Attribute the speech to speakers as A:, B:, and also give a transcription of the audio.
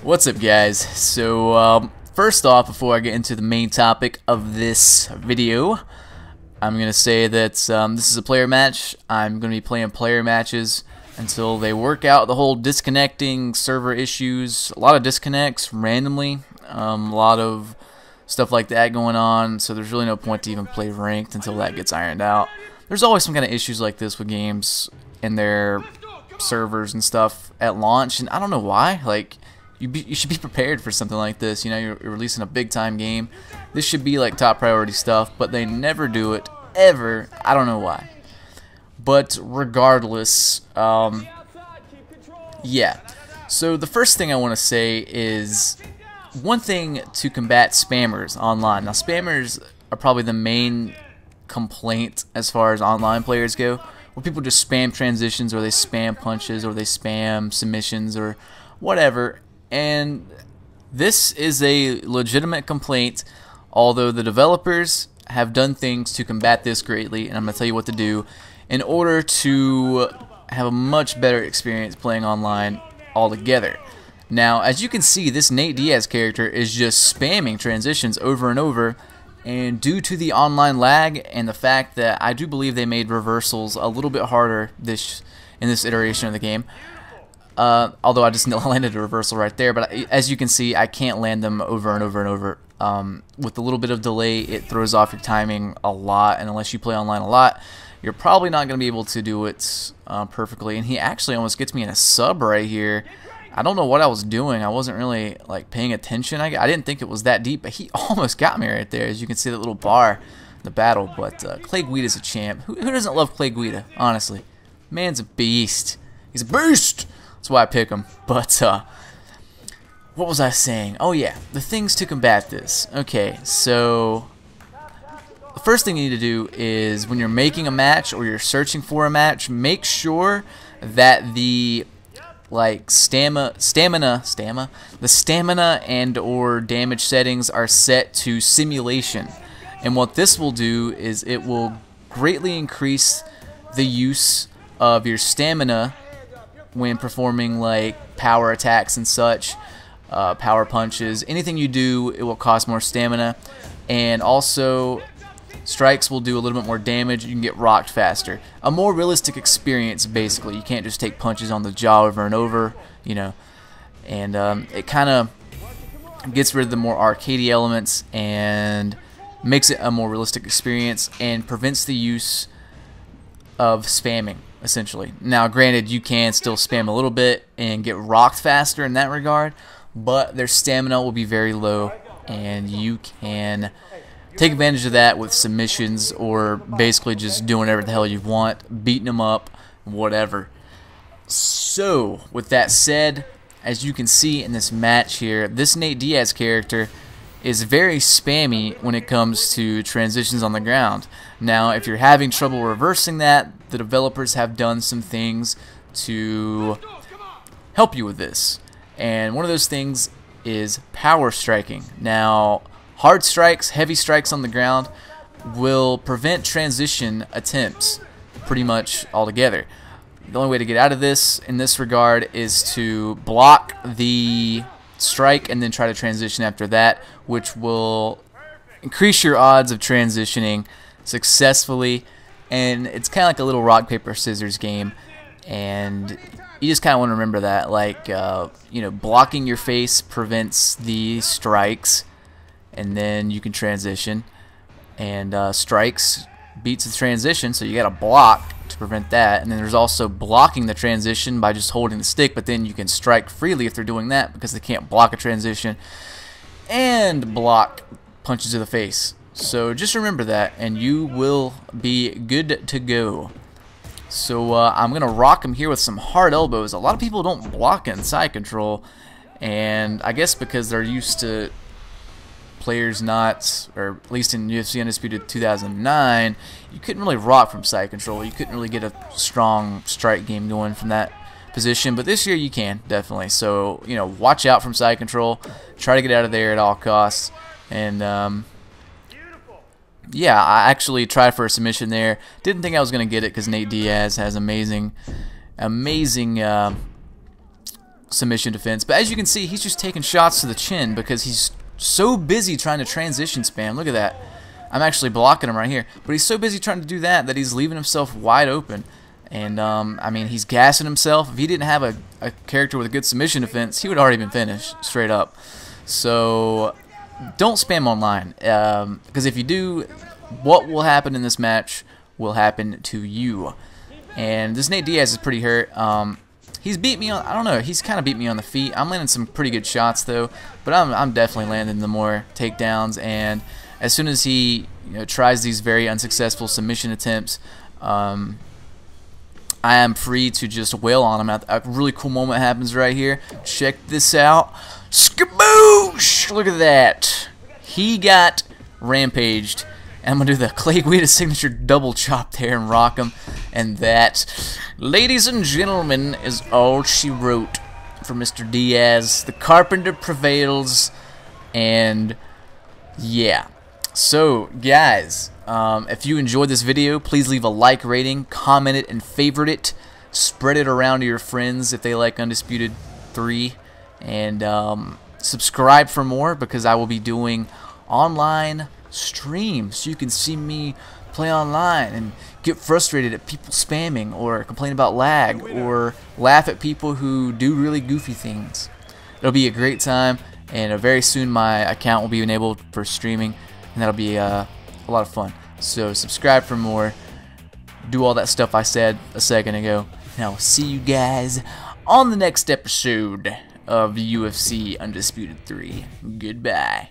A: What's up, guys? So first off, before I get into the main topic of this video, I'm gonna say that this is a player match. I'm gonna be playing player matches until they work out the whole disconnecting server issues. A lot of disconnects randomly, a lot of stuff like that going on, so there's really no point to even play ranked until that gets ironed out. There's always some kind of issues like this with games and their servers and stuff at launch, and I don't know why. Like, you should be prepared for something like this. You know, you're releasing a big time game. This should be like top priority stuff, but they never do it ever. I don't know why. But regardless, yeah. So the first thing I want to say is one thing to combat spammers online. Now, spammers are probably the main complaint as far as online players go, where people just spam transitions, or they spam punches, or they spam submissions, or whatever. And this is a legitimate complaint, although the developers have done things to combat this greatly, and I'm going to tell you what to do in order to have a much better experience playing online altogether. Now, as you can see, this DIaz character is just spamming transitions over and over, and due to the online lag and the fact that I do believe they made reversals a little bit harder in this iteration of the game, although I just landed a reversal right there, but as you can see, I can't land them over and over and over. With a little bit of delay, it throws off your timing a lot, and unless you play online a lot, you're probably not going to be able to do it perfectly. And he actually almost gets me in a sub right here. I don't know what I was doing. I wasn't really like paying attention. I didn't think it was that deep, but he almost got me right there. As you can see, that little bar, the battle. But Clay Guida's a champ. Who doesn't love Clay Guida, honestly? Man's a beast. He's a beast! That's why I pick him. But, what was I saying? Oh yeah, the things to combat this. Okay, so the first thing you need to do is when you're making a match or you're searching for a match, make sure that the stamina and or damage settings are set to simulation. And what this will do is it will greatly increase the use of your stamina when performing like power attacks and such, power punches. Anything you do, it will cost more stamina, and also strikes will do a little bit more damage. You can get rocked faster. A more realistic experience, basically. You can't just take punches on the jaw over and over, you know. And it kind of gets rid of the more arcadey elements and makes it a more realistic experience and prevents the use of spamming, essentially. Now, granted, you can still spam a little bit and get rocked faster in that regard, but their stamina will be very low, and you can take advantage of that with submissions or basically just doing whatever the hell you want, beating them up, whatever. So, with that said, as you can see in this match here, this DIaz character is very spammy when it comes to transitions on the ground. Now, if you're having trouble reversing that, the developers have done some things to help you with this. And one of those things is power striking. Now, hard strikes, heavy strikes on the ground will prevent transition attempts pretty much altogether. The only way to get out of this in this regard is to block the strike and then try to transition after that, which will increase your odds of transitioning successfully. And it's kind of like a little rock paper scissors game, and you just kind of want to remember that, like, you know, blocking your face prevents the strikes, and then you can transition, and strikes beats the transition, so you got to block to prevent that. And then there's also blocking the transition by just holding the stick, but then you can strike freely if they're doing that, because they can't block a transition and block punches to the face. So just remember that, and you will be good to go. So I'm going to rock him here with some hard elbows. A lot of people don't block in side control, and I guess because they're used to players not, or at least in UFC Undisputed 2009, you couldn't really rock from side control. You couldn't really get a strong strike game going from that position, but this year you can, definitely. So, you know, watch out from side control. Try to get out of there at all costs. And, yeah, I actually tried for a submission there. Didn't think I was going to get it because DIaz has amazing submission defense. But as you can see, he's just taking shots to the chin because he's so busy trying to transition spam. Look at that. I'm actually blocking him right here. But he's so busy trying to do that that he's leaving himself wide open. And, I mean, he's gassing himself. If he didn't have a character with a good submission defense, he would have already been finished, straight up. So, don't spam online. Because if you do, what will happen in this match will happen to you. And this Nate Diaz is pretty hurt. He's beat me on, I don't know, he's kind of beat me on the feet. I'm landing some pretty good shots, though. But I'm definitely landing the more takedowns. And as soon as he tries these very unsuccessful submission attempts, I am free to just wail on him. A really cool moment happens right here. Check this out. Skaboosh! Look at that. He got rampaged. And I'm going to do the Clay Guida signature double chop there and rock him. And that, ladies and gentlemen, is all she wrote for Mr. Diaz. The Carpenter prevails. And yeah. So, guys, if you enjoyed this video, please leave a like rating, comment it, and favorite it. Spread it around to your friends if they like Undisputed 3. And subscribe for more because I will be doing online streams. So you can see me play online and get frustrated at people spamming or complain about lag or laugh at people who do really goofy things. It'll be a great time, and very soon my account will be enabled for streaming. And that'll be a lot of fun. So subscribe for more. Do all that stuff I said a second ago. And I'll see you guys on the next episode of UFC Undisputed 3. Goodbye.